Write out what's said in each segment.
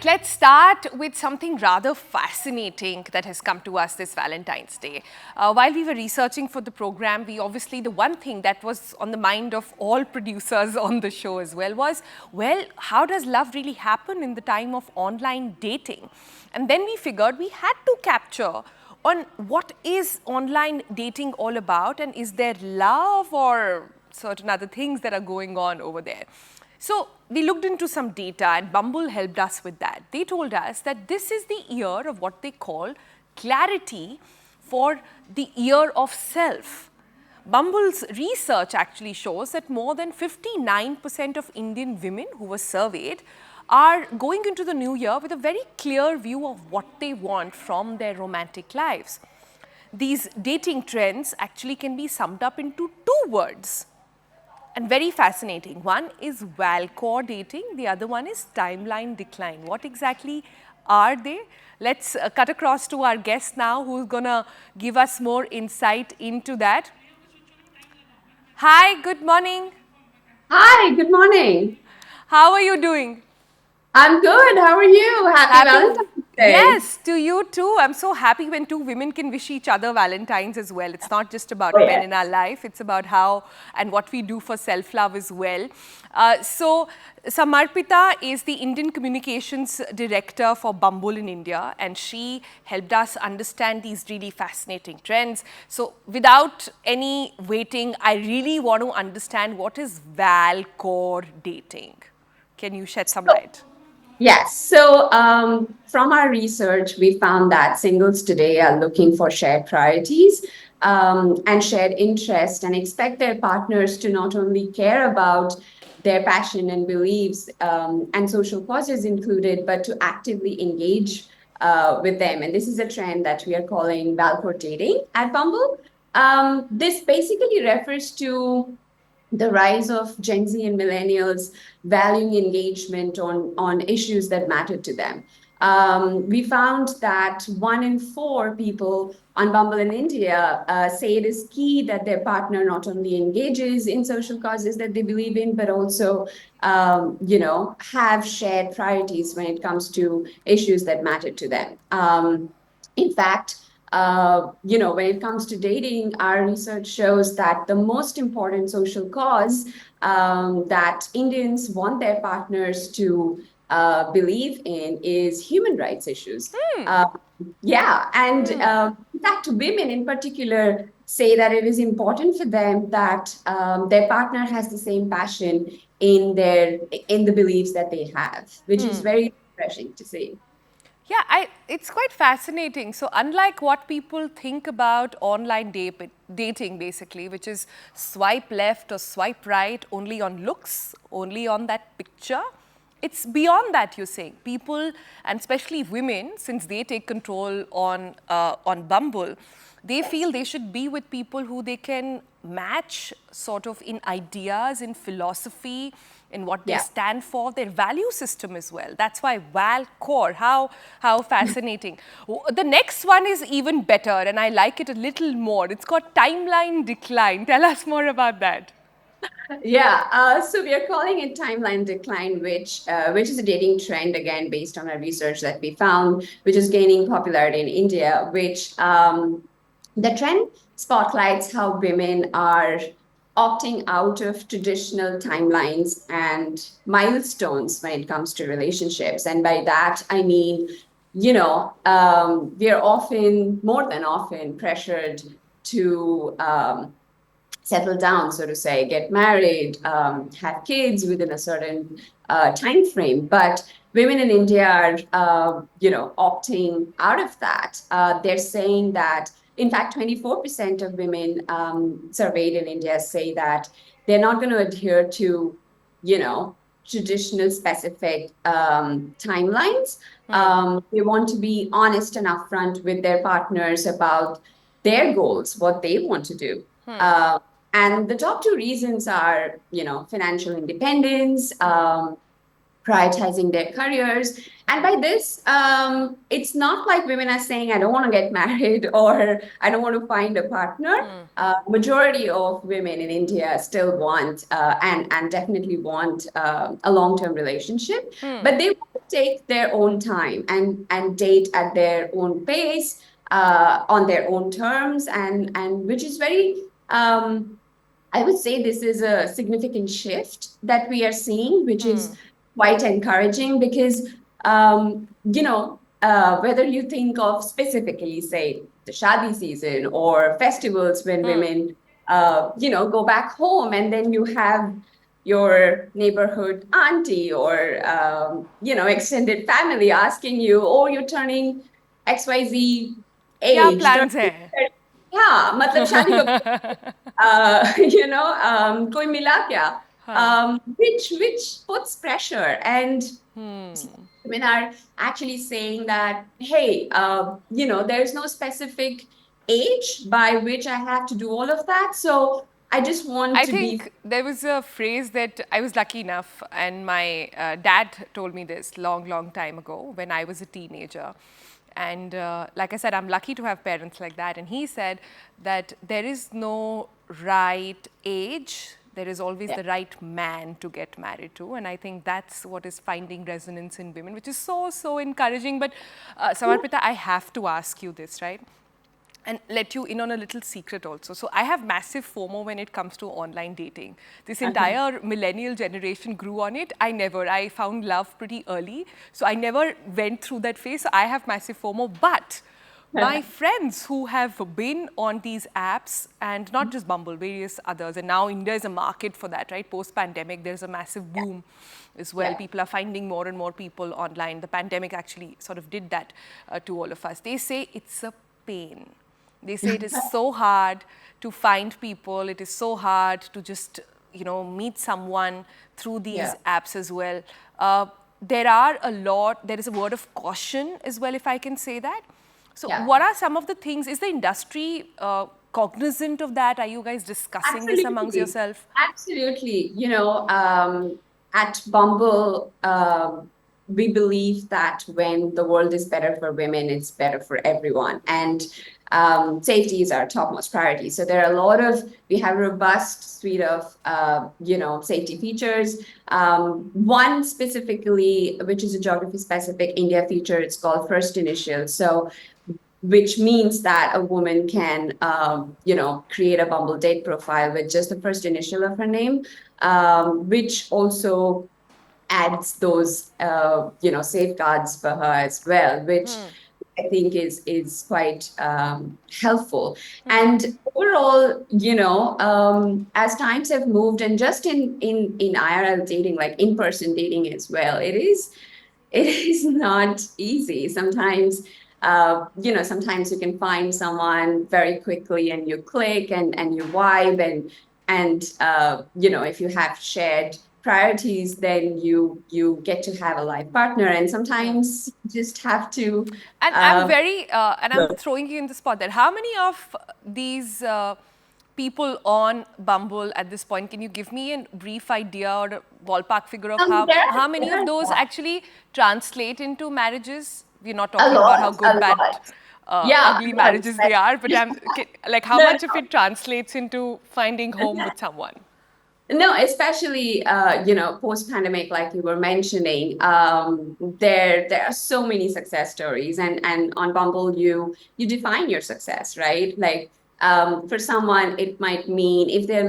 right, let's start with something rather fascinating that has come to us this Valentine's Day. While we were researching for the program, the one thing that was on the mind of all producers on the show as well was, well, how does love really happen in the time of online dating? And then we figured we had to capture on what is online dating all about, and is there love or certain other things that are going on over there. So we looked into some data and Bumble helped us with that. They told us that this is the year of what they call clarity for the year of self. Bumble's research actually shows that more than 59% of Indian women who were surveyed are going into the new year with a very clear view of what they want from their romantic lives. These dating trends actually can be summed up into two words, and very fascinating. One is Valcore dating, the other one is timeline decline. What exactly are they? Let's cut across to our guest now, who's gonna give us more insight into that. Hi, good morning. Hi, good morning. How are you doing? I'm good. How are you? Happy Happy? Valentine's Day. Yes, to you too. I'm so happy when two women can wish each other Valentines as well. It's not just Oh, about men yeah. in our life, it's about how and what we do for self love as well. So, Samarpita is the Indian Communications Director for Bumble in India, and she helped us understand these really fascinating trends. So, without any waiting, I really want to understand what is Valcore dating. Can you shed some So, light? yes. From our research, we found that singles today are looking for shared priorities and shared interest and expect their partners to not only care about their passion and beliefs and social causes included, but to actively engage with them. And this is a trend that we are calling Valcore dating at Bumble. This basically refers to the rise of Gen Z and millennials valuing engagement on issues that matter to them. We found that 1 in 4 people on Bumble in India say it is key that their partner not only engages in social causes that they believe in, but also, have shared priorities when it comes to issues that matter to them. In fact, when it comes to dating, our research shows that the most important social cause that Indians want their partners to believe in is human rights issues. Uh, yeah, and in fact, women in particular say that it is important for them that their partner has the same passion in the beliefs that they have, which is very refreshing to see. Yeah, it's quite fascinating. So, unlike what people think about online dating, basically, which is swipe left or swipe right only on looks, only on that picture, it's beyond that, you're saying. People, and especially women, since they take control on Bumble, they feel they should be with people who they can match sort of in ideas, in philosophy, in what they Yeah. stand for, their value system as well. That's why Valcore, how fascinating. The next one is even better, and I like it a little more. It's called timeline decline. Tell us more about that. Yeah, so we are calling it timeline decline, which is a dating trend again based on our research that we found, which is gaining popularity in India. Which the trend spotlights how women are opting out of traditional timelines and milestones when it comes to relationships, and by that I mean, we are often, more than often, pressured to settle down, so to say, get married, have kids within a certain time frame. But women in India are, opting out of that. They're saying that, in fact, 24% of women surveyed in India say that they're not going to adhere to, traditional specific timelines. They want to be honest and upfront with their partners about their goals, what they want to do. Uh, and the top two reasons are, financial independence, prioritizing their careers, And by this, it's not like women are saying, I don't want to get married or I don't want to find a partner. Majority of women in India still want and definitely want a long-term relationship, but they want to take their own time and date at their own pace, on their own terms, and which is very I would say this is a significant shift that we are seeing, which is quite encouraging because, whether you think of specifically, say, the shadi season or festivals when women, go back home and then you have your neighborhood auntie or, extended family asking you, oh, you're turning XYZ क्या age. plans है? हाँ मतलब शादी कब कोई मिला क्या which puts pressure and women are actually saying that hey there's no specific age by which I have to do all of that, so I just want I to be. think there was a phrase that I was lucky enough, and my dad told me this long, long time ago when I was a teenager. And like I said, I'm lucky to have parents like that. And he said that there is no right age, there is always Yeah. the right man to get married to. And I think that's what is finding resonance in women, which is so, so encouraging. But Samarpita, I have to ask you this, right? And let you in on a little secret also. So I have massive FOMO when it comes to online dating. This entire millennial generation grew on it. I never. I found love pretty early. So I never went through that phase. So I have massive FOMO. But my friends who have been on these apps, and not just Bumble, various others, and now India is a market for that, right? Post-pandemic, there's a massive boom as well. Yeah. People are finding more and more people online. The pandemic actually sort of did that to all of us. They say it's a pain. They say it is so hard to find people. It is so hard to just, meet someone through these Yeah. apps as well. There is a word of caution as well, if I can say that. So Yeah. what are some of the things? Is the industry cognizant of that? Are you guys discussing this amongst Absolutely. yourself? Absolutely. At Bumble, we believe that when the world is better for women, it's better for everyone. And safety is our topmost priority. So there are we have a robust suite of, safety features. One specifically, which is a geography specific India feature, it's called First Initial. So which means that a woman can, create a Bumble date profile with just the first initial of her name, which also adds those, safeguards for her as well, which I think is quite helpful. And overall, as times have moved, and just in IRL dating, like in person dating as well, it is not easy. Sometimes you can find someone very quickly and you click and you vibe and if you have shared priorities, then you get to have a life partner. And sometimes you just have to. And Uh, I'm throwing you in the spot there. How many of these people on Bumble at this point, can you give me a brief idea or a ballpark figure of how many there of those are actually translate into marriages? We're not a talking about how lot, a good, bad, lot. Yeah, ugly lots. marriages they are, but like how No, much of it translates into finding home with someone? no, especially post-pandemic, like you were mentioning, there are so many success stories, and on Bumble, you define your success, right? Like for someone, it might mean if they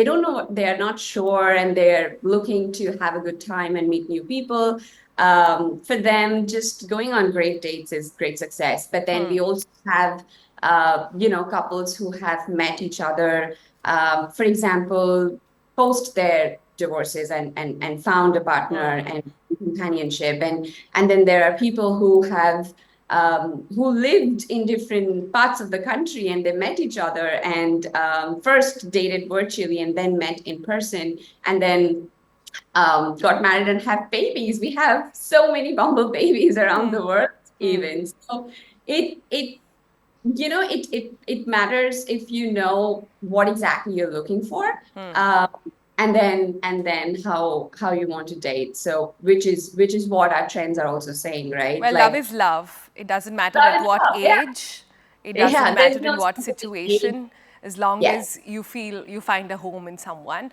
don't know, they're not sure, and they're looking to have a good time and meet new people. For them, just going on great dates is great success. But then we also have, couples who have met each other, for example, post their divorces and found a partner and companionship. And then there are people who lived in different parts of the country and they met each other and first dated virtually and then met in person and then got married and have babies. We have so many Bumble babies around the world, even. So it it matters if you know what exactly you're looking for. and then how you want to date. So which is what our trends are also saying, right? Well, love Like is love. It doesn't matter love at is what love. Yeah. age, it doesn't Yeah, there's matter no in what specific age. situation, as long Yes. as you feel you find a home in someone.